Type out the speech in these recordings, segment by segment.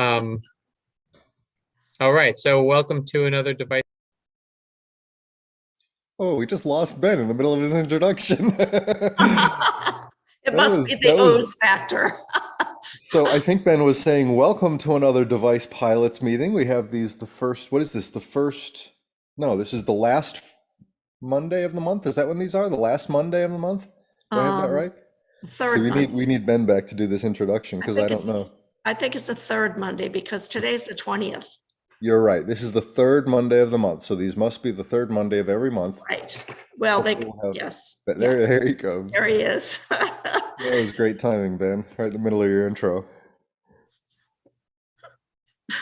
Um, all right, so welcome to another device. Oh, we just lost Ben in the middle of his introduction. It must be the That was ooze factor. so I think Ben was saying, welcome to another device pilots meeting. We have the first, what is this? No, this is the last Monday of the month. Is that when these are? The last Monday of the month? Do I have that Um, right? the See, third we need Monday. we need Ben back to do this introduction I because I think don't it's know. I think it's the third Monday because today's the 20th. You're right. This is the third Monday of the month, so these must be the third Monday of every month. Right. Well, Hopefully we'll have, yes. but Yeah, there he comes. there he is. That was great timing, Ben, right in the middle of your intro.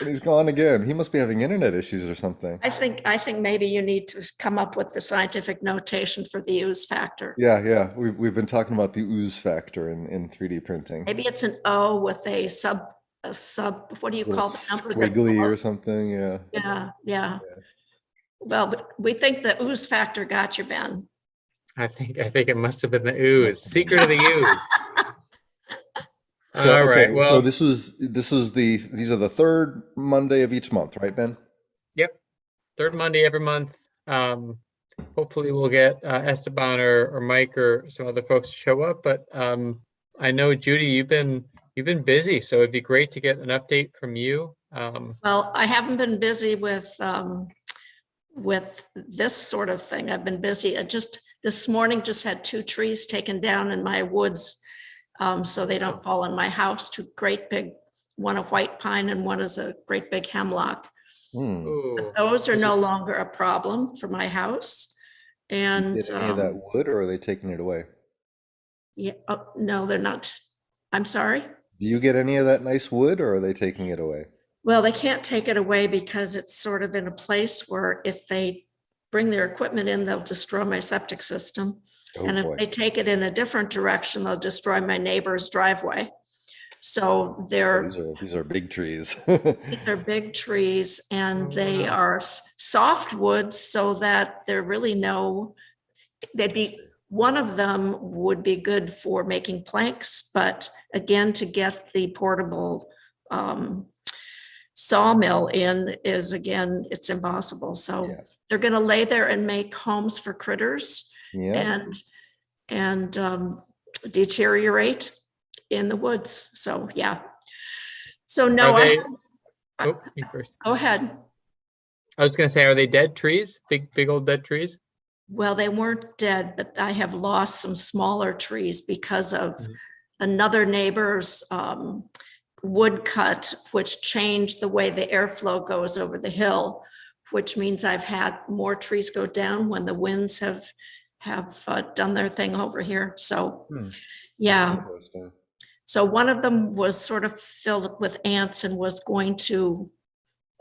And he's gone again. He must be having internet issues or something. I think maybe you need to come up with the scientific notation for the ooze factor. Yeah. We've been talking about the ooze factor in 3D printing. Maybe it's an O with a sub, what do you Little call the number that's squiggly below? or something. Yeah. Yeah. Well, but we think the ooze factor got you, Ben. I think it must have been the ooze. Secret of the ooze. So All right. okay, so Well, these are the third Monday of each month, right, Ben? yep. Third Monday every month. Hopefully we'll get Esteban or Mike or some other folks to show up. But I know Judy, you've been busy, so it'd be great to get an update from you. Well, I haven't been busy with this sort of thing. I've been busy. I just this morning just had 2 trees taken down in my woods, so they don't fall on my house. 2 great big, one a white pine and one is a great big hemlock. Hmm. Ooh, Those are no longer a problem for my house. Do you And get any of that wood, or are they taking it away? yeah, oh, no, they're not. I'm sorry. Do you get any of that nice wood, or are they taking it away? Well, they can't take it away because it's sort of in a place where if they bring their equipment in, they'll destroy my septic system. Oh And if boy. they take it in a different direction, they'll destroy my neighbor's driveway. So These are big trees. these are big trees and oh, they wow. are soft woods so that they're really one of them would be good for making planks, but again, to get the portable sawmill in it's impossible. So Yeah. they're going to lay there and make homes for critters Yeah. and deteriorate in the woods. So yeah. So no, Are they? Oh, you first. go ahead. I was going to say, are they dead trees? Big old dead trees? Well, they weren't dead, but I have lost some smaller trees because of another neighbor's wood cut, which changed the way the airflow goes over the hill, which means I've had more trees go down when the winds have done their thing over here. So yeah. Interesting. So one of them was sort of filled with ants and was in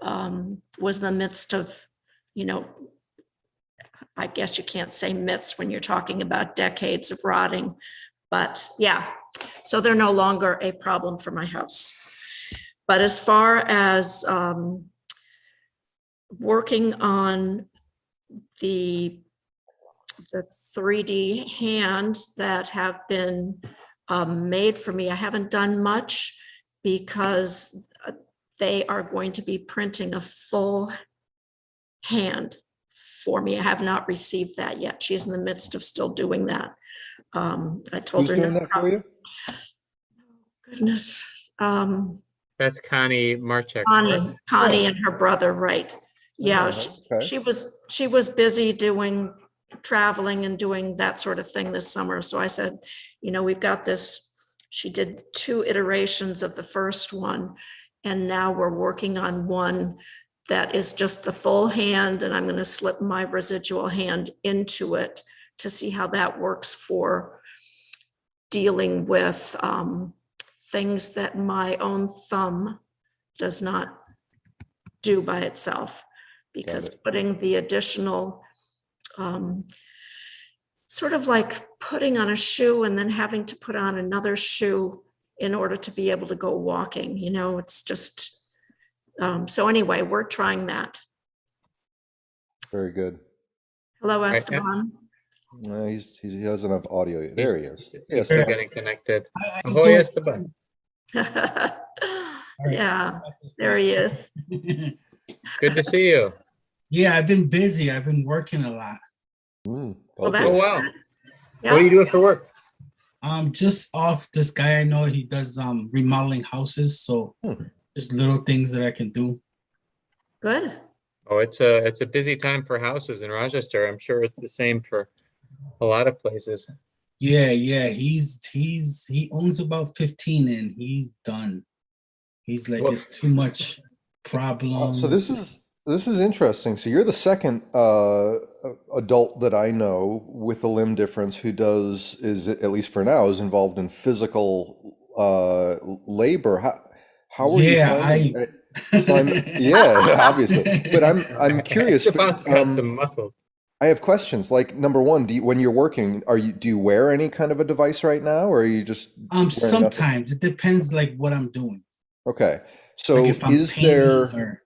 the midst of, I guess you can't say myths when you're talking about decades of rotting, but yeah, so they're no longer a problem for my house. But as far as working on the 3D hands that have been made for me, I haven't done much because they are going to be printing a full hand for me. I have not received that yet. She's in the midst of still doing that. I told Who's her, doing that for you? goodness. That's Connie Marchek, correct? Connie and her brother, right? Yeah, Okay. she was busy traveling and doing that sort of thing this summer. So I said, we've got this. She did 2 iterations of the first one, and now we're working on one that is just the full hand, and I'm going to slip my residual hand into it to see how that works for dealing with things that my own thumb does not do by itself, because putting the additional sort of like putting on a shoe and then having to put on another shoe in order to be able to go walking, it's just so anyway, we're trying that. Very good. Hello, Right. Esteban. No, he doesn't have audio yet. There he is. He's Yes. still getting connected. I Ahoy, do- Esteban. All right. Yeah, there he is. Good to see you. Yeah, I've been busy. I've been working a lot. Well, Both of that's you. wow. good. What do you Yeah, do for work? Just off this guy I know, he does remodeling houses, so just little things that I can do. good. Oh, it's a busy time for houses in Rochester. I'm sure it's the same for a lot of places. Yeah, he owns about 15 and he's done. He's like, Woof. it's too much So problems. this is interesting. So you're the second adult that I know with a limb difference who is at least for now is involved in physical labor. How are you Yeah, finding it? So yeah, obviously. But I'm curious. Esteban's got some muscles. I have questions. Like number one, when you're working, do you wear any kind of a device right now, or are you just wearing nothing? sometimes it depends like what I'm doing. Okay. So Like if I'm is painting there? or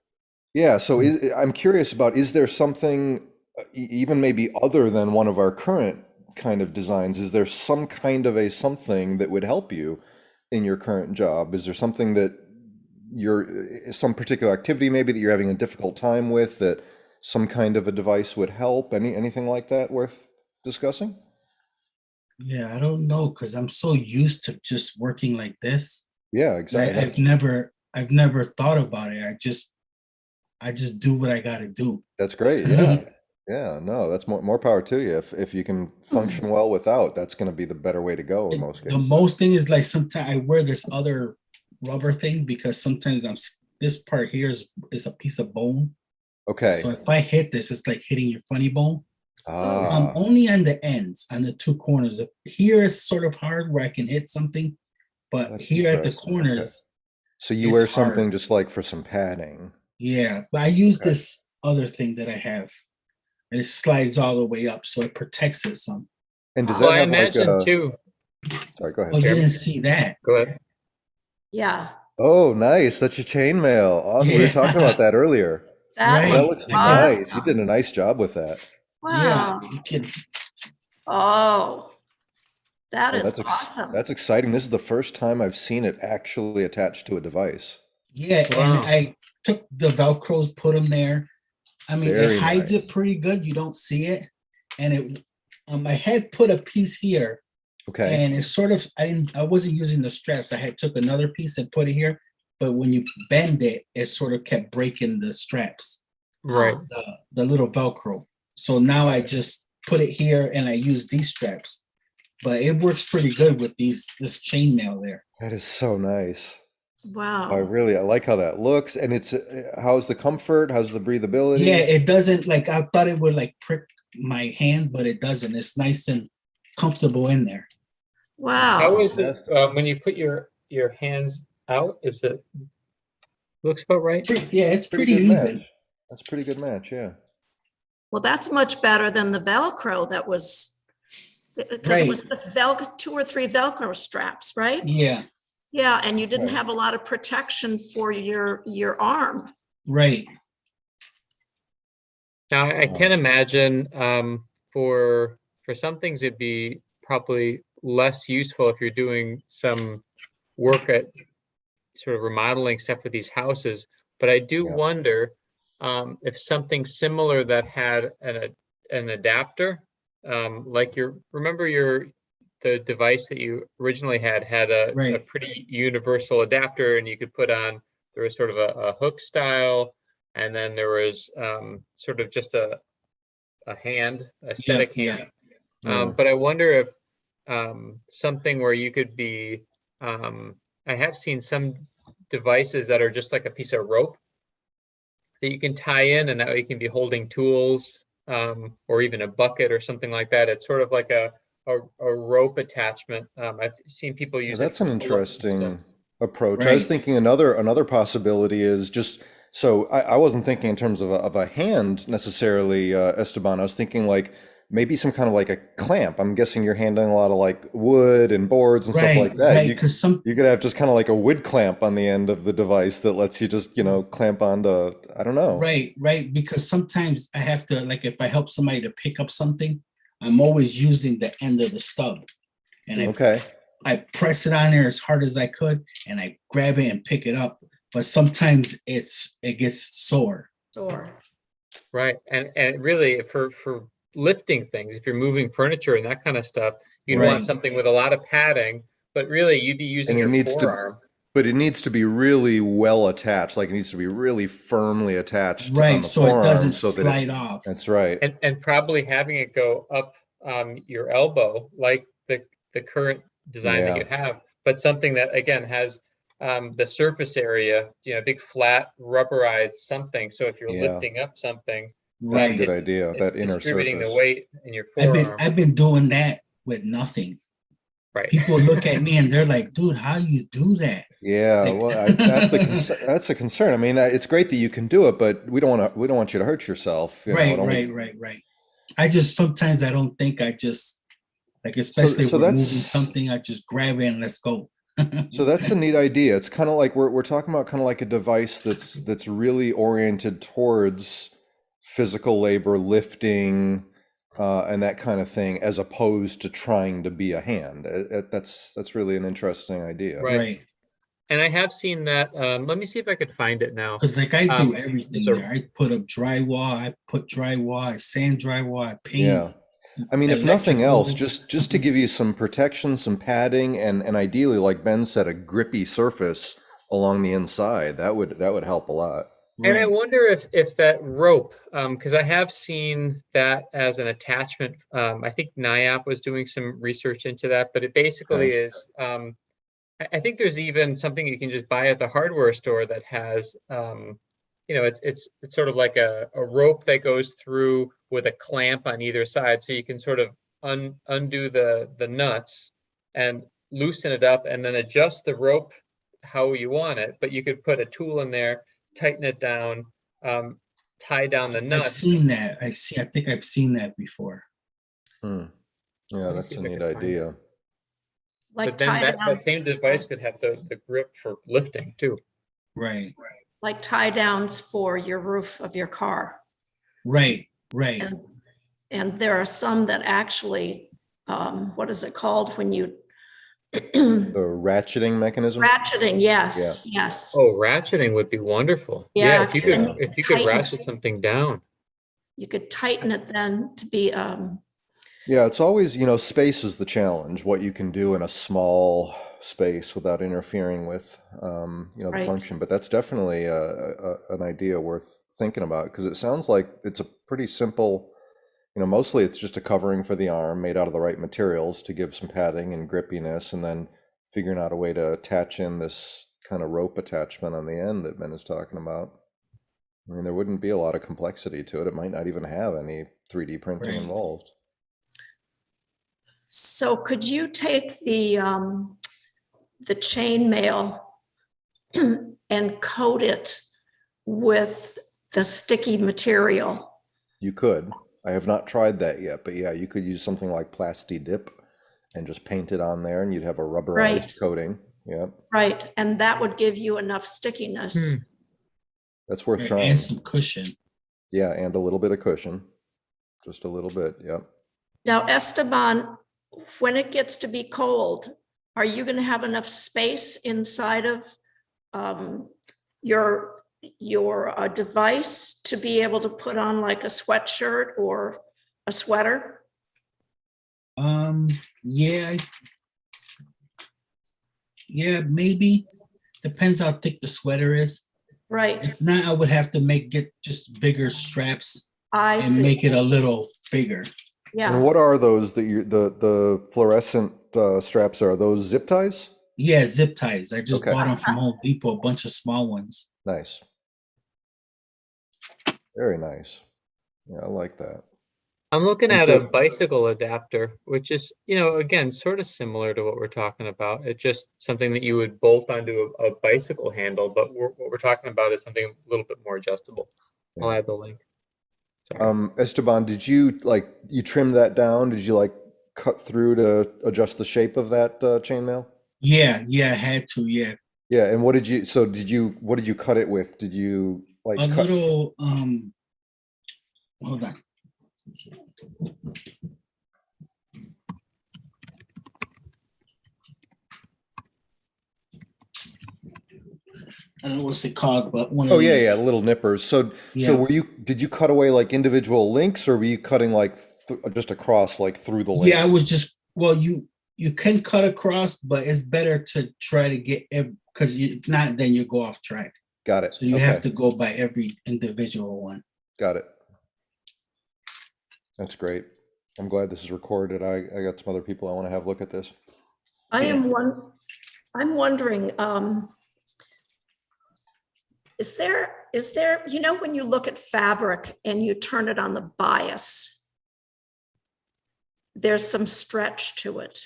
Yeah, so I'm curious about, is there something, even maybe other than one of our current kind of designs, is there some kind of a something that would help you in your current job? Is there something that some particular activity maybe that you're having a difficult time with that some kind of a device would help? Anything like that worth discussing? yeah, I don't know because I'm so used to just working like this. Yeah, Like exactly. I've never thought about it. I just do what I gotta do. That's great. Yeah. Yeah, no, that's more power to you. If you can function well without, that's going to be the better way to go in most The cases. most thing is like sometimes I wear this other rubber thing because sometimes this part here is a piece of bone. Okay. So if I hit this, it's like hitting your funny bone. Ah, Only on the ends, on the two corners. Here is sort of hard where I can hit something, but that's here at the interesting. Okay. corners, So you it's wear something hard. just like for some padding. Yeah, but I use Okay. this other thing that I have. And it slides all the way up, so it protects it some. And does Well, that I have like imagine a, too. sorry, go Oh, ahead. you Here, didn't see that? go ahead. Yeah, Oh, nice. That's your chainmail. Awesome. We were talking about that earlier. that That Right. looks looks Like a- nice. You did awesome. a nice job with that. Yeah, Wow. you can. Oh, that Oh, is awesome. that's exciting. This is the first time I've seen it actually attached to a device. Yeah, and Wow. I took the Velcros, put them there. I mean, it Very hides nice. it pretty good. You don't see it, and it. I had put a piece here, Okay. and it's sort of. I wasn't using the straps. I had took another piece and put it here, but when you bend it, it sort of kept breaking the straps, Right. the little Velcro. So now I just put it here, and I use these straps. But it works pretty good with this chainmail there. That is so nice. I Wow. like how that looks. And it's, how's the comfort? How's the breathability? Yeah, it doesn't like I thought it would like prick my hand, but it doesn't. It's nice and comfortable in there. How Wow. is it when you put your hands out? Is it looks about right? Yeah, it's Pretty pretty good even. match. That's a pretty good match, yeah. Well, that's much better than the Velcro that was, because it was just Velcro, 2 or 3 Velcro straps, right? Yeah, Yeah, and you didn't Right. have a lot of protection for your arm. right. Now I can imagine for some things it'd be probably less useful if you're doing some work at sort of remodeling stuff for these houses. But I do Yeah. wonder if something similar that had an adapter, like the device that you originally had a Right. pretty universal adapter, and you could put on, there was sort of a hook style, and then there was sort of just a aesthetic Yeah. hand. Yeah. But I wonder if something where you could be, I have seen some devices that are just like a piece of rope that you can tie in, and that way you can be holding tools, or even a bucket or something like that. It's sort of like a rope attachment. I've seen people Yeah, use it that's for an pull-ups and stuff. interesting approach. I was Right. thinking another possibility is just, so I wasn't thinking in terms of a hand necessarily, Esteban. I was thinking like maybe some kind of like a clamp. I'm guessing you're handling a lot of like wood and boards and stuff like that. Right. Because You could have just kind of like a wood clamp on the end of the device that lets you just, clamp onto, I don't know. right. Because sometimes I have to, like, if I help somebody to pick up something, I'm always using the end of the stub, and Okay. I press it on there as hard as I could, and I grab it and pick it up. but sometimes it gets sore. Or, Right. And really for lifting things, if you're moving furniture and that kind of stuff, you'd want Right. something with a lot of padding, but really you'd be using And it your needs to, forearm. but it needs to be really well attached. Like it needs to be really firmly attached on Right, the so it forearm doesn't so that slide off. that's right. And probably having it go up your elbow, like the current design that Yeah. you have, but something that again has the surface area, big flat rubberized something. So if you're Yeah. lifting up something, That's a Right. good idea. it's That inner distributing the surface. weight in your I've forearm. been doing that with nothing. Right. People look at me and they're like, dude, how you do that? Yeah, Like- well, that's the concern. I mean, it's great that you can do it, but we don't want you to hurt yourself. You know, Right, it only, right. I just sometimes I don't think I just like, especially if so we're moving that's something, I just grab it and let's go. so that's a neat idea. It's kind of like we're talking about kind of like a device that's really oriented towards physical labor, lifting, and that kind of thing, as opposed to trying to be a hand. That's really an interesting idea. Right. Right. And I have seen that. Let me see if I could find it now. Because like I do Um, everything so- there. I put up drywall, I put drywall, I sand drywall, I paint. Yeah. I mean, if nothing electrical. else, just to give you some protection, some padding, and ideally, like Ben said, a grippy surface along the inside, that would help a lot. And I Right. wonder if that rope, because I have seen that as an attachment. I think NIAP was doing some research into that, but it basically Okay. is. I think there's even something you can just buy at the hardware store that has, it's sort of like a rope that goes through with a clamp on either side, so you can sort of undo the nuts and loosen it up, and then adjust the rope how you want it. But you could put a tool in there, tighten it down, tie down the I've nuts. seen that. I think I've seen that before. Hmm. Yeah, Let me that's see a if I neat can find it. idea. like But then tie that downs, same device could have the grip for lifting too. Right. like tie downs for your roof of your car. Right. And there are some that actually, what is it called when you The ratcheting mechanism. ratcheting? Yes. Oh, ratcheting would be wonderful. Yeah, if you and could tighten- ratchet something down. You could tighten it then to be, Yeah, it's always, space is the challenge, what you can do in a small space without interfering with, the Right. function. But that's definitely an idea worth thinking about, because it sounds like it's a pretty simple, mostly it's just a covering for the arm made out of the right materials to give some padding and grippiness, and then figuring out a way to attach in this kind of rope attachment on the end that Ben is talking about. I mean, there wouldn't be a lot of complexity to it. It might not even have any 3D printing Right. involved. so could you take the chain mail and coat it with the sticky material? You could. I have not tried that yet, but yeah, you could use something like Plasti Dip and just paint it on there, and you'd have a rubberized Right. coating. Yeah, Right, and that would give you enough stickiness. that's worth And trying. some cushion. Yeah, and a little bit of cushion, just a little bit. Yep. Now, Esteban, when it gets to be cold, are you going to have enough space inside of your device to be able to put on like a sweatshirt or a sweater? Yeah. Yeah, maybe. Depends how thick the sweater is. Right, If not, I would have to get just bigger straps I and see, make it a little bigger. And yeah, what are those that the fluorescent straps are? Those zip ties? Yeah, zip ties. I just Okay. bought them from Home Depot, a bunch of small ones. Nice. Very nice. Yeah, I like that. I'm looking And at so- a bicycle adapter, which is, again, sort of similar to what we're talking about. It's just something that you would bolt onto a bicycle handle, but what we're talking about is something a little bit more adjustable. I'll Yeah. add the link. Sorry. Esteban, did you you trim that down? Did you cut through to adjust the shape of that chainmail? Yeah, I had to. Yeah, Yeah, and what did you cut it with? Did you a cut? little. Hold on. I don't know what's it called, but one of Oh these. yeah, little nippers. So Yeah. did you cut away like individual links, or were you cutting like just across like through the links? Yeah, I was just, well, you can cut across, but it's better to try to get, because if not, then you go off track. Got it. So you have Okay. to go by every individual one. Got it. That's great. I'm glad this is recorded. I got some other people I want to have look at this. I'm wondering, is there, you know, when you look at fabric and you turn it on the bias, there's some stretch to it.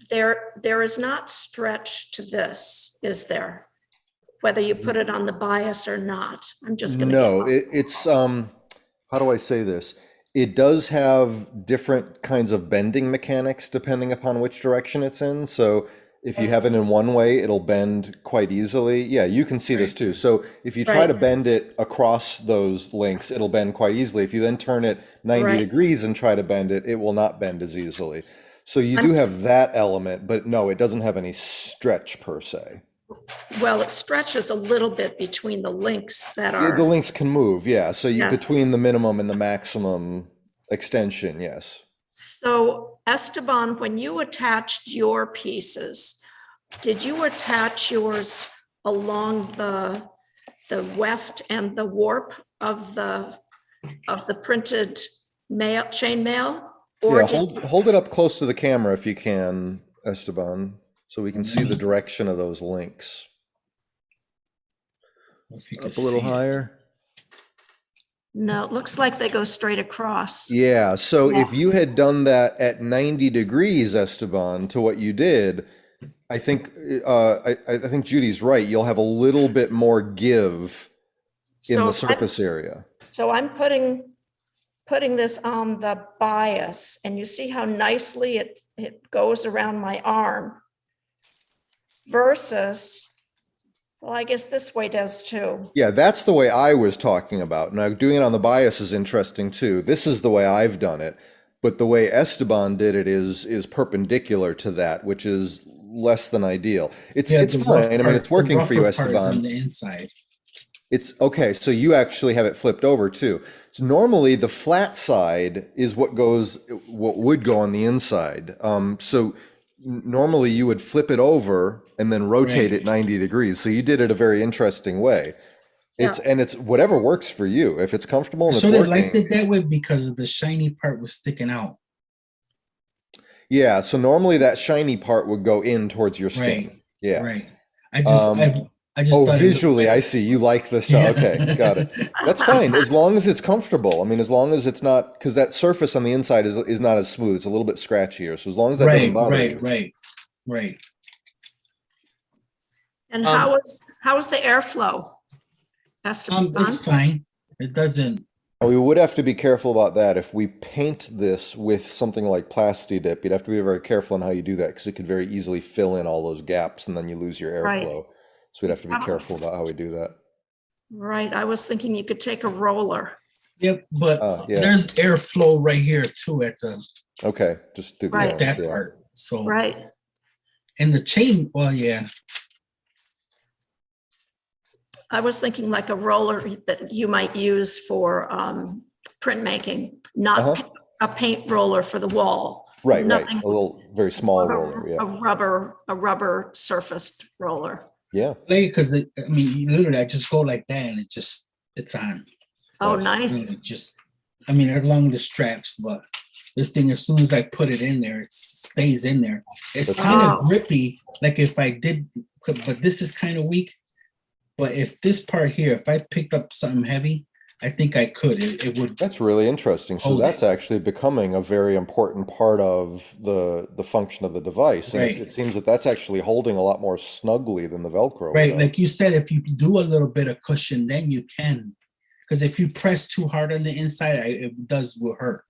There is not stretch to this, is there? Whether you put it on the bias or not. I'm just gonna. No, it's how do I say this? It does have different kinds of bending mechanics depending upon which direction it's in. So if you have it in one way, it'll bend quite easily. Yeah, you can see this too. So if you try Right. to bend it across those links, it'll bend quite easily. If you then turn it 90 Right. degrees and try to bend it, it will not bend as easily. So you do have that element, but no, it doesn't have any stretch per se. Well, it stretches a little bit between the links that Yeah, the are, links can move, yeah. So Yes. between the minimum and the maximum extension, yes. so Esteban, when you attached your pieces, did you attach yours along the weft and the warp of the printed mail, chain mail? Or Yeah, did- hold it up close to the camera if you can, Esteban, so we can see the direction of those links. If you can Up a little see it. higher. No, it looks like they go straight across. Yeah, so Yeah. if you had done that at 90 degrees, Esteban, to what you did, I think I think Judy's right. You'll have a little bit more give in So the if I'm- surface area. So I'm putting this on the bias, and you see how nicely it goes around my arm versus, well, I guess this way does too. Yeah, that's the way I was talking about. Now, doing it on the bias is interesting too. This is the way I've done it, but the way Esteban did it is perpendicular to that, which is less than ideal. It's Yeah, it's the fine. rough I mean, part- it's working the for you, rougher part is on Esteban. the inside. It's okay. So you actually have it flipped over too. So normally the flat side is what would go on the inside. So normally you would flip it over and then rotate Right. it 90 degrees. So you did it a very interesting way. It's whatever works for you. If it's comfortable and it's So they working. liked it that way because the shiny part was sticking out. Yeah. So normally that shiny part would go in towards your skin. Right. Yeah. Right. I just Oh, thought it looked visually, better. I see. You like the Yeah. shot. Okay, got it. That's fine, as long as it's comfortable. I mean, as long as it's not, because that surface on the inside is not as smooth. It's a little bit scratchier. So as long as that doesn't Right, bother right, you. right. And how is the airflow? Esteban? It's fine. It doesn't. We would have to be careful about that. If we paint this with something like Plasti Dip, you'd have to be very careful on how you do that because it could very easily fill in all those gaps and then you lose your Right. airflow. So we'd have to be careful about how we do that. Right, I was thinking you could take a roller. Yep, but Yeah. there's airflow right here too at the Okay, just do the Right. ends, that yeah. part. So Right, and the chain, well, yeah. I was thinking like a roller that you might use for printmaking, not Uh-huh. a paint roller for the wall. Right, Nothing- a little, very small roller, yeah. A rubber surfaced roller. Yeah, Because I mean, literally, I just go like that and it's on. Oh, Nice. nice. Really just, I mean, along the straps, but this thing, as soon as I put it in there, it stays in there. It's That's kind Wow. of grippy, like if I did, but this is kind of weak. But if this part here, if I picked up something heavy, I think I could. It would. that's really interesting. So Hold that's it. actually becoming a very important part of the function of the device. And Right. it seems that that's actually holding a lot more snugly than the Velcro. Right, would. like you said, if you do a little bit of cushion, then you can. Because if you press too hard on the inside, it will hurt.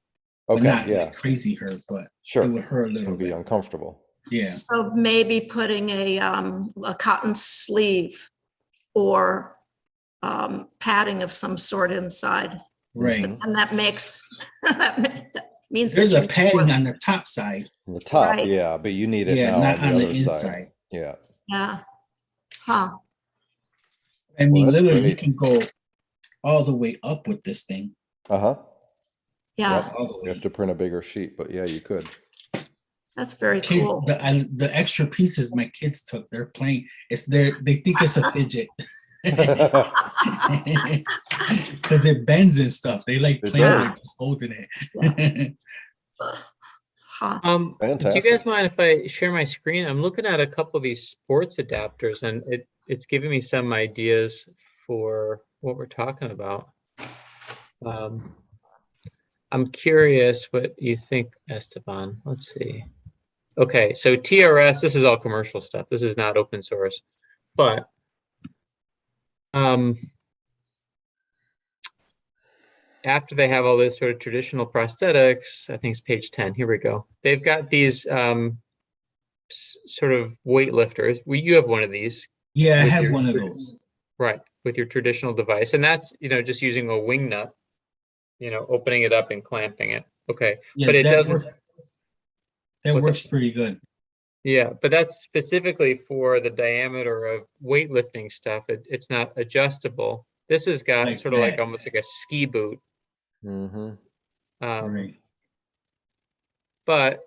But Okay, not yeah, like crazy hurt, but sure. it would hurt a It's little gonna be bit. uncomfortable. Yeah. So maybe putting a cotton sleeve or padding of some sort inside. Right. And that makes, that means. that There's a you- padding on the top side. On the top, Right. yeah, but you need it Yeah, now not on the on the other side. inside. Yeah, Yeah, Huh, I mean, Well, that's literally, you great. can go all the way up with this thing. Uh-huh. yeah, Yep. All the You have way. to print a bigger sheet, but yeah, you could. that's very Kid, cool. the extra pieces my kids took, they're playing. They think it's a fidget. Because it bends and stuff. They like It playing does. with just holding it. Huh, Do you Fantastic. guys mind if I share my screen? I'm looking at a couple of these sports adapters, and it's giving me some ideas for what we're talking about. I'm curious what you think, Esteban. Let's see. Okay, so TRS, this is all commercial stuff. This is not open source, but after they have all this sort of traditional prosthetics, I think it's page 10. Here we go. They've got these sort of weightlifters. You have one of these. Yeah, I With have your one of those. Right, with your traditional device. And that's, just using a wing nut, opening it up and clamping it. Okay, Yeah, but it doesn't, that what's works it? pretty good. Yeah, but that's specifically for the diameter of weightlifting stuff. It's not adjustable. This has got Like sort of like that. almost like a ski boot. Mm-hmm. Um, Right. but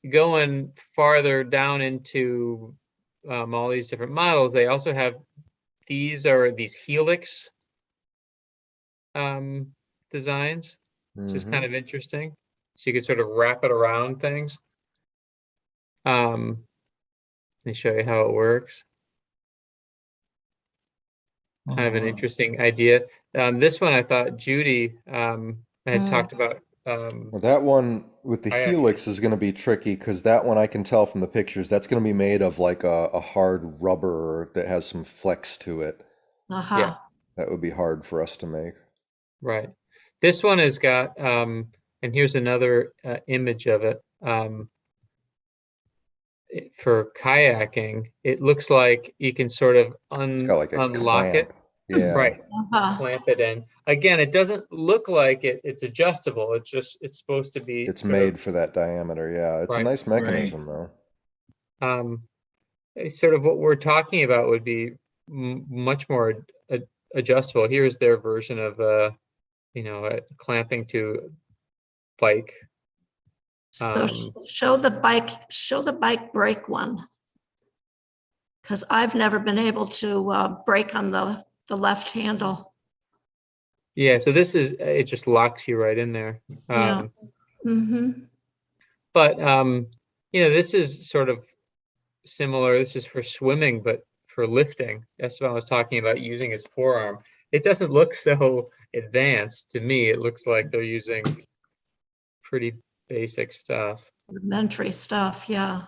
going farther down into all these different models, they also have these helix designs, which is kind Mm-hmm. of interesting. So you could sort of wrap it around things. Let me show you how it works. Kind of an interesting idea. This one I thought Judy had talked about. Well, that one with the Kayak. helix is going to be tricky because that one I can tell from the pictures that's going to be made of like a hard rubber that has some flex to it. Yeah, uh-huh. That would be hard for us to make. right. This one has got, and here's another image of it. For kayaking, it looks like you can sort of It's got like a unlock it. clamp. Yeah. Right. Uh-huh. Clamp it in. Again, it doesn't look like it's adjustable. It's supposed to be It's sort of made for that diameter. Yeah. It's a right. nice mechanism though. Sort of what we're talking about would be much more adjustable. Here's their version of clamping to bike. So show the bike brake one. Because I've never been able to brake on the left handle. Yeah, so this is, it just locks you right in there. Yeah. But this is sort of similar. This is for swimming, but for lifting. Esteban was talking about using his forearm. It doesn't look so advanced to me. It looks like they're using pretty basic stuff. Rudimentary stuff, yeah.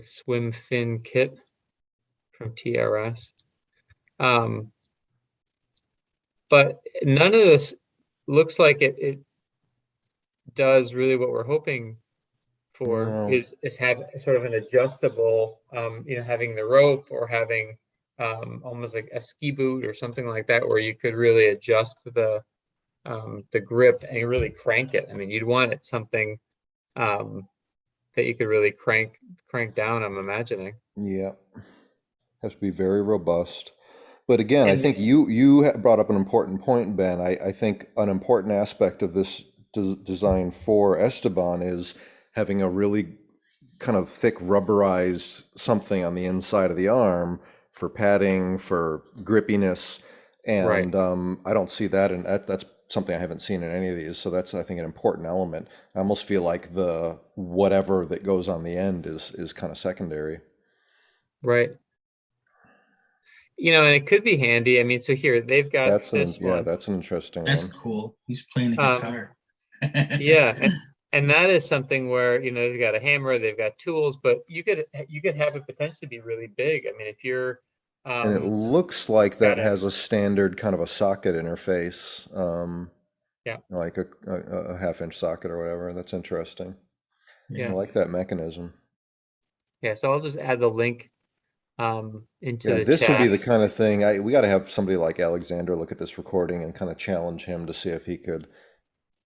Swim fin kit from TRS. But none of this looks like it does really what we're hoping for. No. Is have sort of an adjustable, having the rope or having almost like a ski boot or something like that, where you could really adjust the grip and really crank it. I mean, you'd want it something that you could really crank down, I'm imagining. Yeah. Has to be very robust. But again, I And think you brought up an important point, Ben. I think an important aspect of this design for Esteban is having a really kind of thick rubberized something on the inside of the arm for padding, for grippiness. right, And I don't see that, and that's something I haven't seen in any of these. So that's, I think, an important element. I almost feel like the whatever that goes on the end is kind of secondary. right. And it could be handy. I mean, so here they've got That's this one. that's an interesting That's one. cool. He's playing the guitar. Yeah, and that is something where they've got a hammer, they've got tools, but you could have it potentially be really big. I mean, if you're And it looks like that gotta- has a standard kind of a socket interface, yeah, like a half-inch socket or whatever. That's interesting. I yeah, like that mechanism. yeah. So I'll just add the link into Yeah, the this would be chat. the kind of thing we got to have somebody like Alexander look at this recording and kind of challenge him to see if he could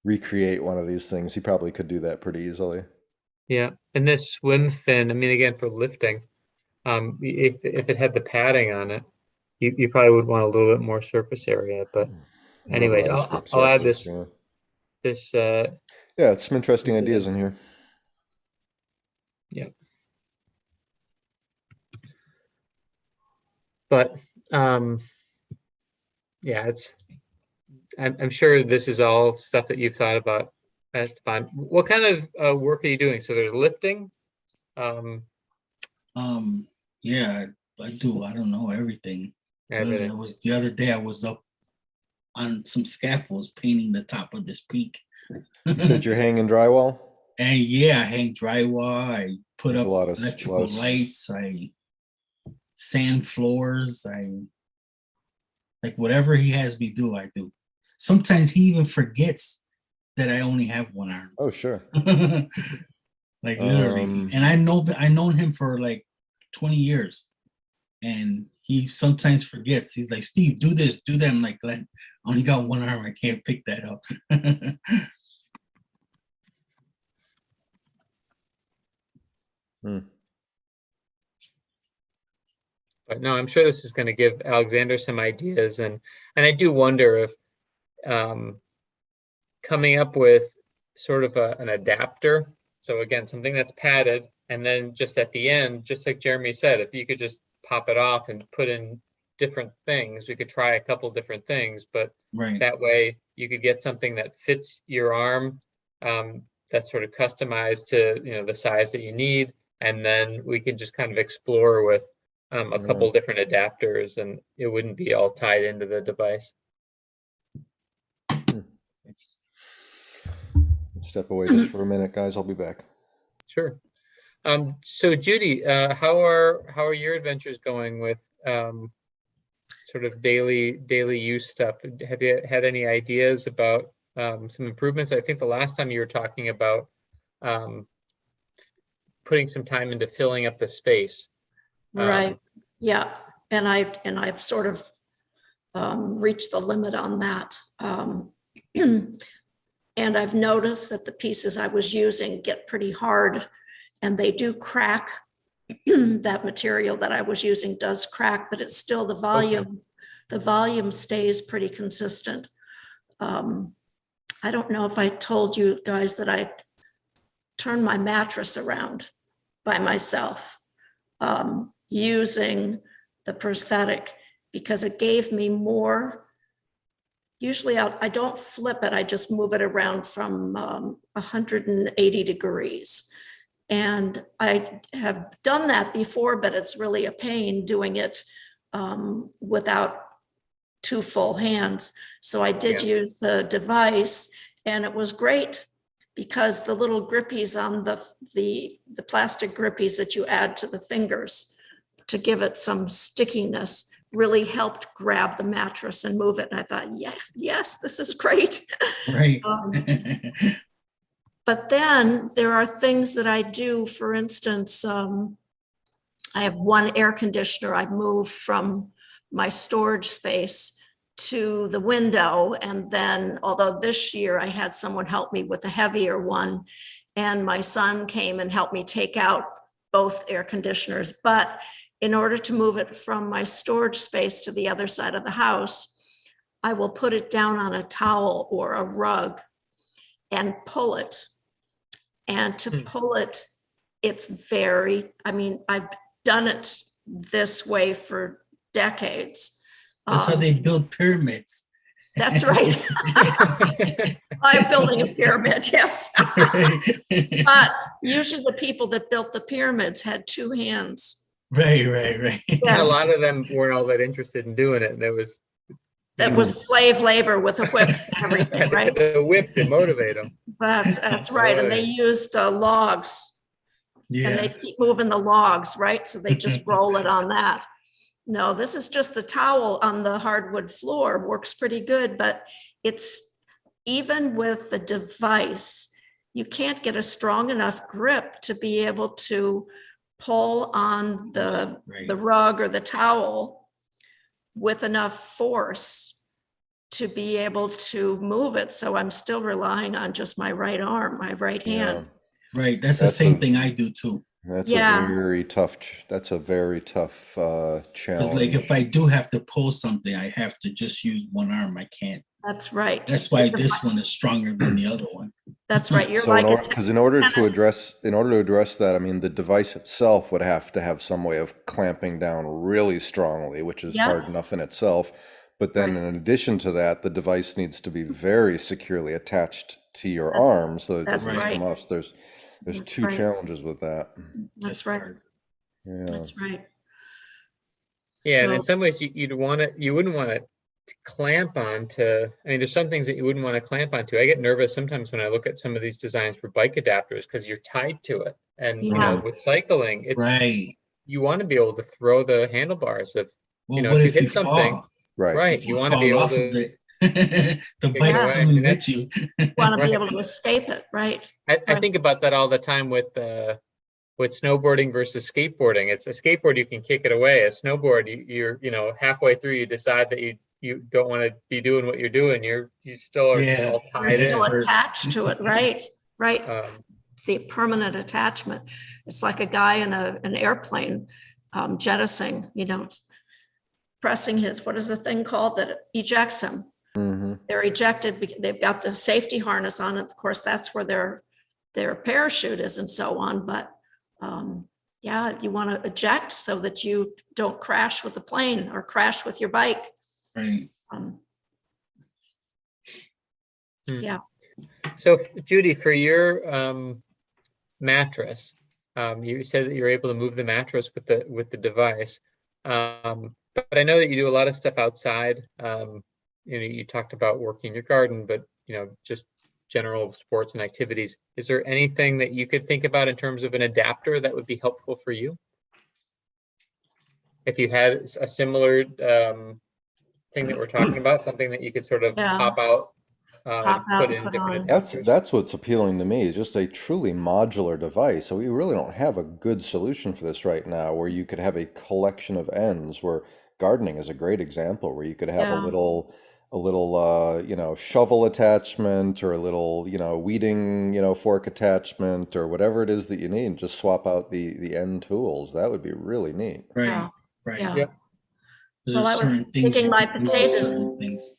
recreate one of these things. He probably could do that pretty easily. Yeah, and this swim fin. I mean, again, for lifting. If it had the padding on it, you probably would want a little bit more surface area. But anyways, Rubberized grip I'll add surface, yeah. this. Yeah, it's some interesting into ideas the- in here. Yeah. But yeah, I'm sure this is all stuff that you've thought about, Esteban. What kind of work are you doing? So there's lifting. Yeah, I do. I don't know everything. Everything. It was the other day I was up on some scaffolds painting the top of this peak. You said you're hanging drywall? And yeah, I hang drywall, I put There's up a lot of electrical lights, I sand floors, I like whatever he has me do, I do. Sometimes he even forgets that I only have one arm. Oh, sure. Like literally. And I known him for like 20 years. And he sometimes forgets. He's like, Steve, do this, do that. I'm like, I only got one arm. I can't pick that up. But no, I'm sure this is going to give Alexander some ideas, and I do wonder if coming up with sort of an adapter. So again, something that's padded, and then just at the end, just like Jeremy said, if you could just pop it off and put in different things, we could try a couple different things, but Right. that way you could get something that fits your arm, that's sort of customized to, you know, the size that you need, and then we can just kind of explore with a couple different adapters, and it wouldn't be all tied into the device. Step away just for a minute, guys. I'll be back. Sure. So Judy, how are your adventures going with sort of daily use stuff? Have you had any ideas about some improvements? I think the last time you were talking about putting some time into filling up the space. Right. Yeah. And I've sort of reached the limit on that. And I've noticed that the pieces I was using get pretty hard, and they do crack. That material that I was using does crack, but it's still the volume. Okay. The volume stays pretty consistent. I don't know if I told you guys that I turned my mattress around by myself using the prosthetic, because it gave me more. Usually I don't flip it, I just move it around from 180 degrees. And I have done that before, but it's really a pain doing it without two full hands. So I did use the device, and it was great, because the little grippies on the plastic grippies that you add to the fingers to give it some stickiness really helped grab the mattress and move it. And I thought, yes, this is great. Right. But then there are things that I do. For instance, I have one air conditioner I moved from my storage space to the window. And then, although this year I had someone help me with a heavier one, and my son came and helped me take out both air conditioners. But in order to move it from my storage space to the other side of the house, I will put it down on a towel or a rug and pull it. And to pull it, it's I've done it this way for decades. That's how they build pyramids. That's right. I'm building a pyramid, yes. But usually the people that built the pyramids had two hands. Right. Yes. A lot of them weren't all that interested in doing it. That was slave labor with the whips and everything, right? The whip to motivate them. That's right. And they used logs. Yeah. And they keep moving the logs, right? So they just roll it on that. No, this is just the towel on the hardwood floor. Works pretty good, but it's even with the device, you can't get a strong enough grip to be able to pull on the rug or the towel with enough force to be able to move it. So I'm still relying on just my right arm, my right hand. Right. That's the same thing I do too. That's Yeah. a very tough, that's a very tough Because challenge. like if I do have to pull something, I have to just use one arm. I can't. That's right. That's why this one is stronger than the other one. That's right. You're So like, in order to tennis- address that, I mean, the device itself would have to have some way of clamping down really strongly, which is Yeah. hard enough in itself. But then Right. in addition to that, the device needs to be very securely attached to your That's- arm so that it that's doesn't right. come off. So there's That's two right. challenges with that. That's right. hard. Yeah. That's right. Yeah, and So- in some ways you wouldn't want to clamp onto, I mean, there's some things that you wouldn't want to clamp onto. I get nervous sometimes when I look at some of these designs for bike adapters because you're tied to it. And you know, Yeah. with cycling, it's Right. you want to be able to throw the handlebars of, Well, know, what if if you you hit something, fall? Right. right, If you want to be fall able off to of it, the bike's away. coming And with you. Want to be Right. able to escape it, right? I Right. think about that all the time with snowboarding versus skateboarding. It's a skateboard, you can kick it away. A snowboard, you're halfway through, you decide that you don't want to be doing what you're doing. You still are Yeah. all You're tied still in. attached to it, right? Right. Um, It's the permanent attachment. It's like a guy in an airplane jettisoning, pressing his, what is the thing called that ejects him? Mm-hmm. They're ejected because they've got the safety harness on it. Of course, that's where their parachute is and so on. But yeah, you want to eject so that you don't crash with the plane or crash with your bike. Right. Yeah. So Judy, for your mattress, you said that you're able to move the mattress with the device. But I know that you do a lot of stuff outside. You talked about working your garden, but just general sports and activities. Is there anything that you could think about in terms of an adapter that would be helpful for you? If you had a similar thing that we're talking about, something that you could sort of Yeah. pop out, Pop out put and in put different on. adapters. That's what's appealing to me, is just a truly modular device. So we really don't have a good solution for this right now, where you could have a collection of ends, where gardening is a great example, where you could have Yeah. a little shovel attachment, or a little, weeding, fork attachment, or whatever it is that you need, and just swap out the end tools. That would be really neat. Right. Yeah. Right. Yeah. Yep. There's Well, I was certain things digging you my can do with potatoes. certain things.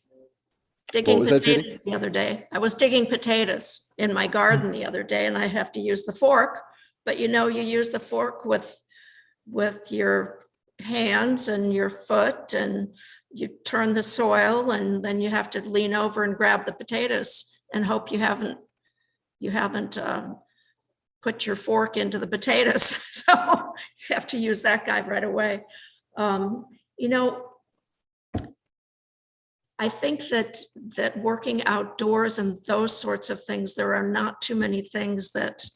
Digging was that, Judy? potatoes the other day. I was digging potatoes in my garden the other day, and I have to use the fork. But you use the fork with your hands and your foot, and you turn the soil, and then you have to lean over and grab the potatoes and hope you haven't put your fork into the potatoes. So you have to use that guy right away. I think that working outdoors and those sorts of things, there are not too many things that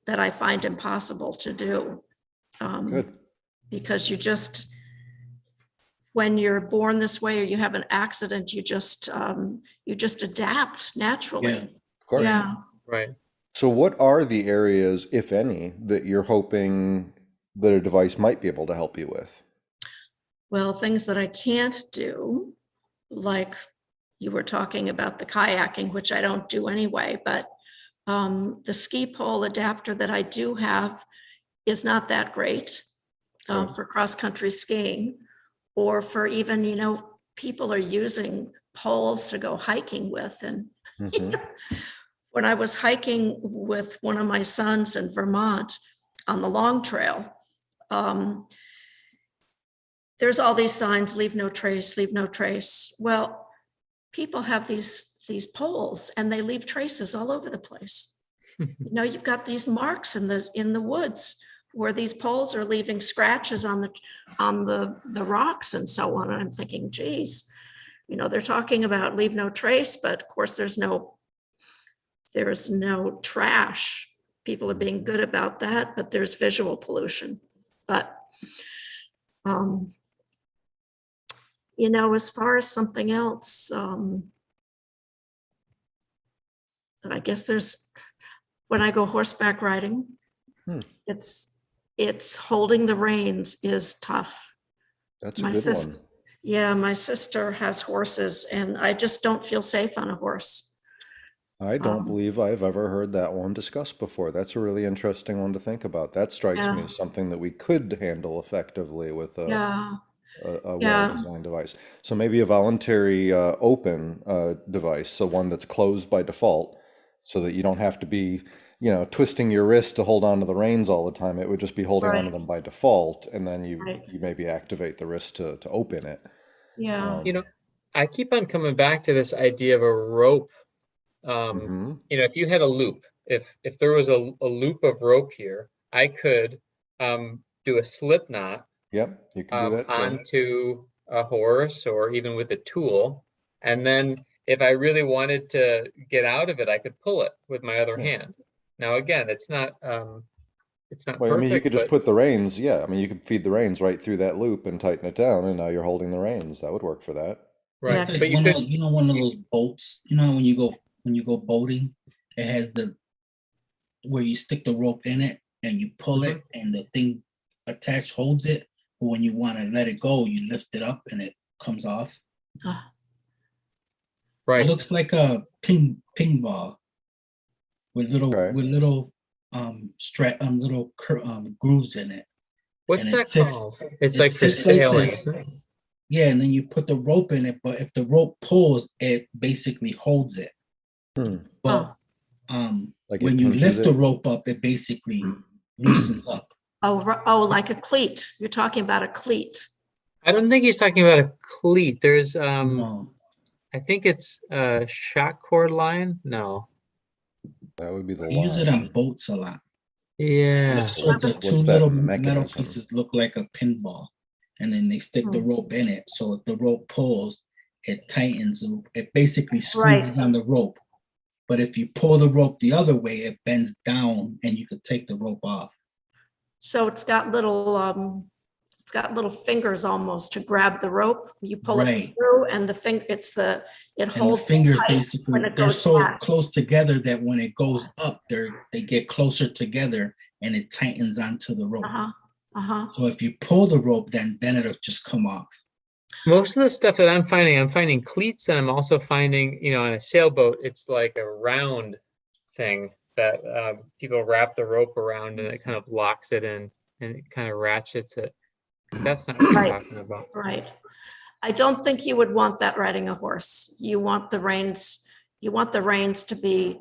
I find impossible to do. Good. Because when you're born this way or you have an accident, you just adapt naturally. Yeah. Of course. Yeah. Right. So what are the areas, if any, that you're hoping that a device might be able to help you with? Well, things that I can't do, like you were talking about the kayaking, which I don't do anyway, but the ski pole adapter that I do have is not that great for cross-country skiing, or for even, people are using poles to go hiking with. And Mhm. when I was hiking with one of my sons in Vermont on the Long Trail, there's all these signs, leave no trace, leave no trace. Well, people have these poles and they leave traces all over the place. You've got these marks in the woods where these poles are leaving scratches on the rocks and so on. And I'm thinking, geez, they're talking about leave no trace, but of course there's no trash. People are being good about that, but there's visual pollution. But as far as something else, I guess when I go horseback riding, it's holding the reins is tough. That's a good one. Yeah, my sister has horses and I just don't feel safe on a horse. I don't Um, believe I've ever heard that one discussed before. That's a really interesting one to think about. That strikes me Yeah, as something that we could handle effectively with yeah, a yeah, well-designed device. So maybe a voluntary open device, so one that's closed by default, so that you don't have to be, twisting your wrist to hold on to the reins all the time. It would just be holding onto right, them by default, and then you right, you maybe activate the wrist to open it. yeah, You know, I keep on coming back to this idea of a rope. Hmm. If you had a loop, if there was a loop of rope here, I could do a slip knot Yep, you can do that too. onto a horse or even with a tool. And then if I really wanted to get out of it, I could pull it with my other Yeah. hand. Now, again, it's not Well, I mean, you could perfect, just but put the reins. Yeah, I mean, you could feed the reins right through that loop and tighten it down, and now you're holding the reins. That would work for that. It's yeah, right. like But you one of could, one of those boats. When you go boating, it has the where you stick the rope in it and you pull Mhm. it and the thing attached holds it. But when you want to let it go, you lift it up and it comes off. Ah, It Right. looks like a ping ball Okay. with little grooves in it, What's and that called? It's it like for sits like sailing, this. isn't it? Yeah, and then you put the rope in it, but if the rope pulls, it basically holds it. Hmm. But oh, Like it when you pinches lift the it. rope up, it basically loosens up. oh, like a cleat. You're talking about a cleat. I don't think he's talking about a cleat. There's No, I think it's a shock cord line. No. That would be the I use it on line. boats a lot. Yeah. So the two What's that little metal mechanism? pieces look like a pinball, and then they stick the Hmm. rope in it. So if the rope pulls, it tightens. It basically Right. squeezes on the rope. But if you pull the rope the other way, it bends down, and you could take the rope off. So it's got little fingers almost to grab the rope. You pull it Right. through and it And the holds it fingers tight when basically it they're goes so back. close together that when it goes up, they get closer together and it tightens onto the rope. Uh-huh, uh-huh. So if you pull the rope, then it'll just come off. Most of the stuff that I'm finding cleats, and I'm also finding, on a sailboat, it's like a round thing that people wrap the rope around and it kind of locks it in and it kind of ratchets it. That's not what you're Right, talking about. right. I don't think you would want that riding a horse. You want the reins to be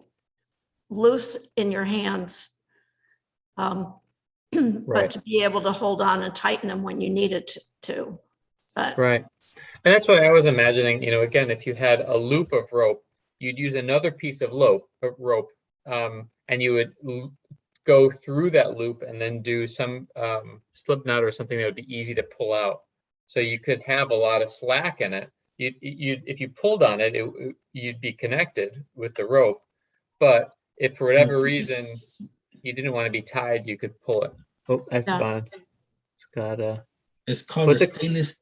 loose in your hands. But Right. to be able to hold on and tighten them when you need it to. But Right. And that's why I was imagining, again, if you had a loop of rope, you'd use another piece of rope, and you would go through that loop and then do some slip knot or something that would be easy to pull out. So you could have a lot of slack in it. If you pulled on it, you'd be connected with the rope. But if for whatever reason you didn't want to be tied, you could pull it. Oh, Esteban. It's got It's called a what's it? stainless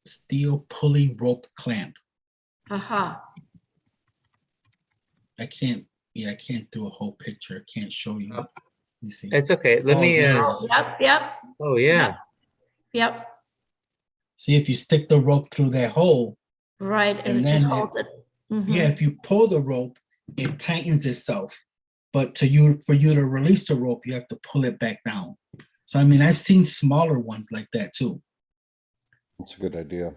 steel pulley rope clamp. uh-huh. I can't do a whole picture. I can't show you. Let me see. It's okay. Let Oh, me. there it Oh, is. yep. Oh yeah. Yep. See, if you stick the rope through that hole, Right, and and it just then holds it. Mhm. yeah, if you pull the rope, it tightens itself. But for you to release the rope, you have to pull it back down. So I mean, I've seen smaller ones like that too. That's a good idea.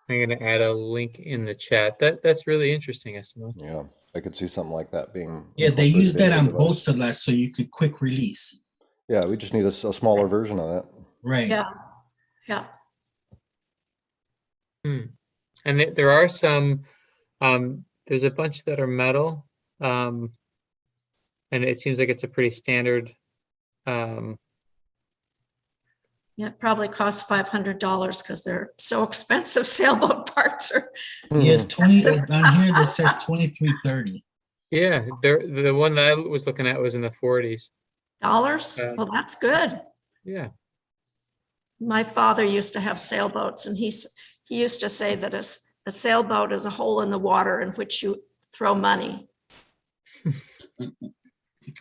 I'm gonna add a link in the chat. That's really interesting, Esteban. Yeah, I could see something like that being Yeah, they use incorporated that into on the device. boats a lot, so you could quick release. Yeah, we just need a smaller version of that. Right. Yeah, yeah. And there are some. There's a bunch that are metal, and it seems like it's a pretty standard. Yeah, it probably costs $500 because they're so expensive. Sailboat parts are. Yeah, Hmm. 20 on here that says 2330. Yeah, the one that I was looking at was in the 40s. Dollars? Well, that's good. Yeah. My father used to have sailboats, and he used to say that a sailboat is a hole in the water in which you throw money.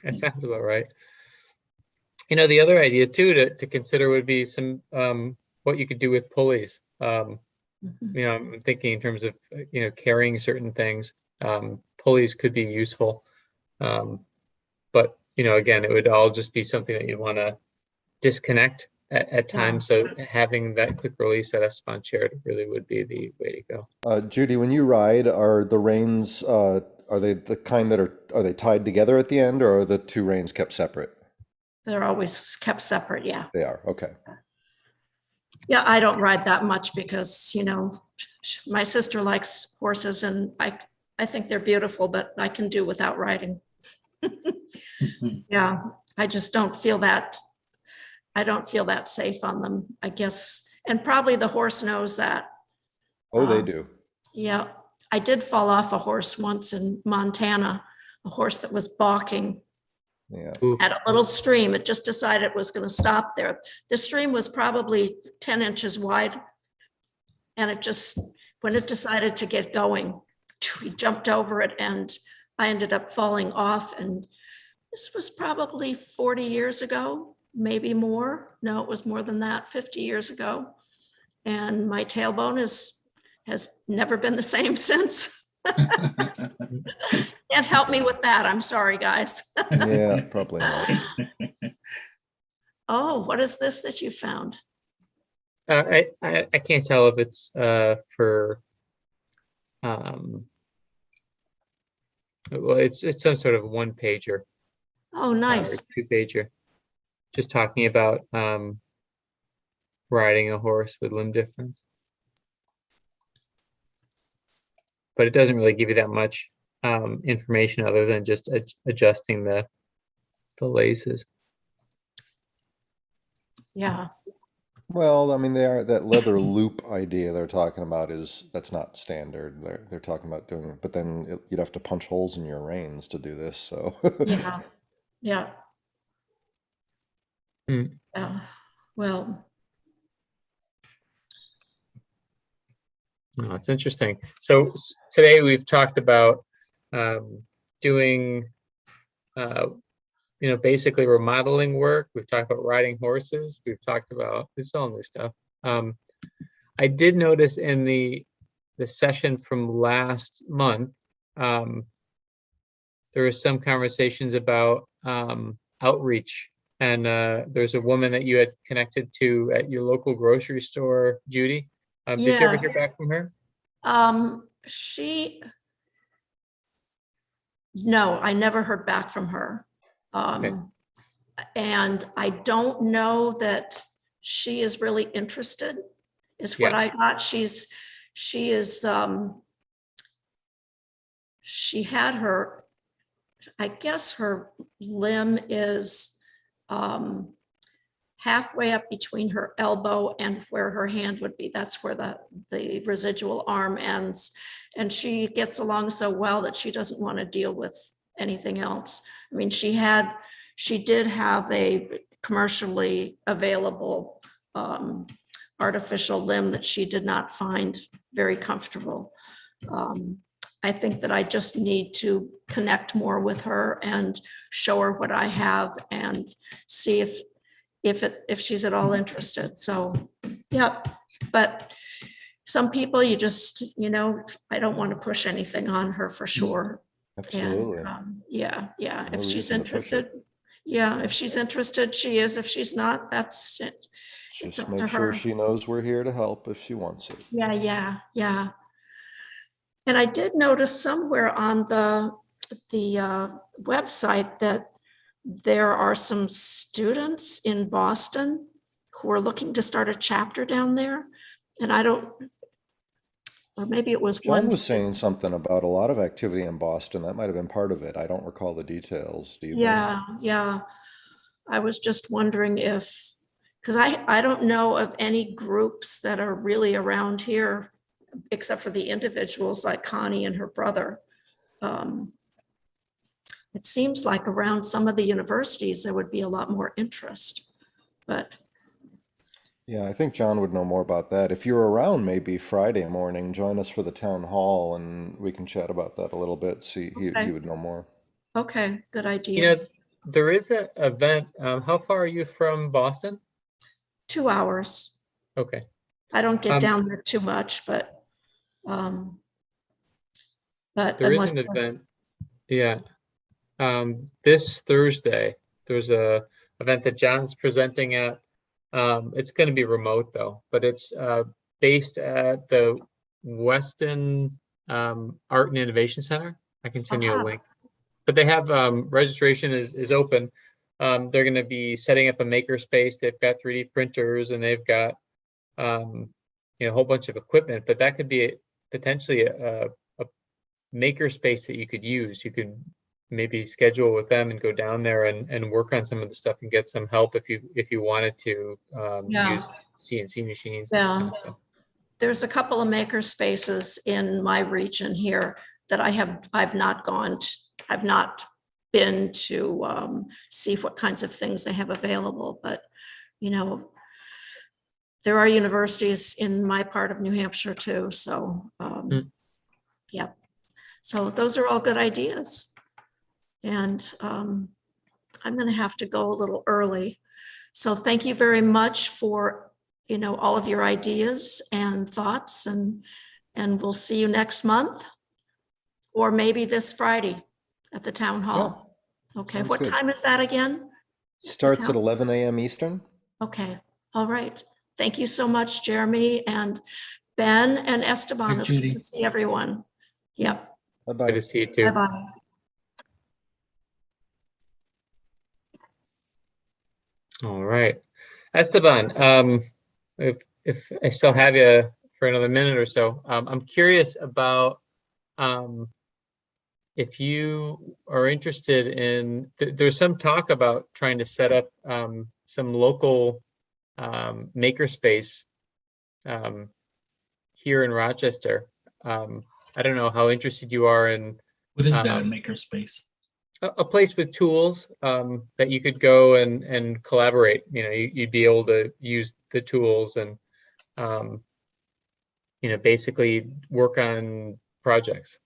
That sounds about right. The other idea too to consider would be some what you could do with pulleys. Mhm. I'm thinking in terms of carrying certain things. pulleys could be useful. But, again, it would all just be something that you'd want to disconnect at times. So having that quick release that Esteban shared really would be the way to go. Judy, when you ride, are the reins, are they the kind that are they tied together at the end, or are the two reins kept separate? They're always kept separate, yeah. They are, okay. Yeah, I don't ride that much because, my sister likes horses and I think they're beautiful, but I can do without riding. Yeah, I just don't feel that. I don't feel that safe on them, I guess. And probably the horse knows that. Oh, they do. Yeah, I did fall off a horse once in Montana, a horse that was balking Yeah. at a little stream. It just decided it was going to stop there. The stream was probably 10 inches wide. And it just, when it decided to get going, we jumped over it and I ended up falling off. And this was probably 40 years ago, maybe more. No, it was more than that, 50 years ago. And my tailbone has never been the same since. Can't help me with that. I'm sorry, guys. Yeah, probably not. Oh, what is this that you found? I can't tell if it's for well, it's some sort of one pager. Oh, nice. 2-pager, just talking about riding a horse with limb difference, but it doesn't really give you that much information other than just adjusting the laces. Yeah. Well, I mean, that leather loop idea they're talking about that's not standard. They're talking about doing, but then you'd have to punch holes in your reins to do this. So Yeah. Yeah. Mm. Well, Oh, it's interesting. So today we've talked about doing, basically remodeling work. We've talked about riding horses. We've talked about, this is all new stuff. I did notice in the session from last month, there were some conversations about outreach. And there's a woman that you had connected to at your local grocery store, Judy. Did you ever hear yes. back from her? No, I never heard back from her. Okay. And I don't know that she is really interested, is what Yeah. I got. She had her, I guess her limb is halfway up between her elbow and where her hand would be. That's where the residual arm ends. And she gets along so well that she doesn't want to deal with anything else. I mean, she did have a commercially available artificial limb that she did not find very comfortable. I think that I just need to connect more with her and show her what I have and see if she's at all interested. So, yeah, but some people you just, I don't want to push anything on her for sure. absolutely. And yeah, No if she's reason to push it. interested, yeah, if she's interested, she is. If she's not, that's it. It's Just up to make sure her. she knows we're here to help if she wants it. Yeah. And I did notice somewhere on the website that there are some students in Boston who are looking to start a chapter down there. And I don't, or maybe it was John one. was saying something about a lot of activity in Boston. That might have been part of it. I don't recall the details. Do you? Ben? Yeah. I was just wondering because I don't know of any groups that are really around here, except for the individuals like Connie and her brother. It seems like around some of the universities, there would be a lot more interest, but. Yeah, I think John would know more about that. If you're around, maybe Friday morning, join us for the town hall and we can chat about that a little bit. See, he would know more. Okay, good idea. There is an event. How far are you from Boston? 2 hours. Okay. I don't get down there too much, but But There is unless, an event. Yeah. This Thursday, there's a event that John's presenting at. It's going to be remote though, but it's based at the Weston Art and Innovation Center. I can send you a Aha. link. But they have registration is open. They're going to be setting up a maker space. They've got 3D printers and they've got a whole bunch of equipment. But that could be potentially a maker space that you could use. You could maybe schedule with them and go down there and work on some of the stuff and get some help if you wanted to Yeah. use CNC machines and that kind of stuff. there's a couple of maker spaces in my region here that I've not been to see what kinds of things they have available, but there are universities in my part of New Hampshire too, so yeah. So those are all good ideas. And I'm going to have to go a little early. So thank you very much for, all of your ideas and thoughts, and we'll see you next month or maybe this Friday at the town hall. Okay, sounds what good. time is that again? Starts at 11 a.m. Eastern. Okay, all right. Thank you so much, Jeremy and Ben and Esteban. It's good to see everyone. Yep. Bye-bye. Good to see you too. Bye-bye. All right, Esteban. If I still have you for another minute or so, I'm curious about if you are interested in. There's some talk about trying to set up some local makerspace here in Rochester. I don't know how interested you are in. What is that, a makerspace? A place with tools that you could go and collaborate. You'd be able to use the tools and basically work on projects.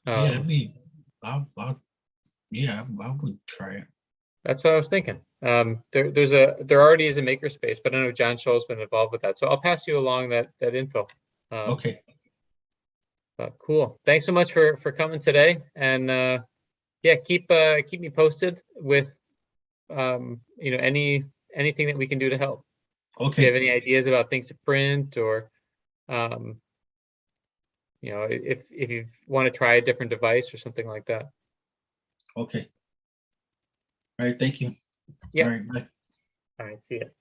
Yeah, I would try it. That's what I was thinking. There already is a makerspace, but I know John Scholl's been involved with that, so I'll pass you along that info. Okay. Cool. Thanks so much for coming today, and yeah, keep me posted with anything that we can do to help. If you have Okay. any ideas about things to print, or if you want to try a different device or something like that. Okay. All right. Thank you. Yeah. All right. Bye. All right. See ya.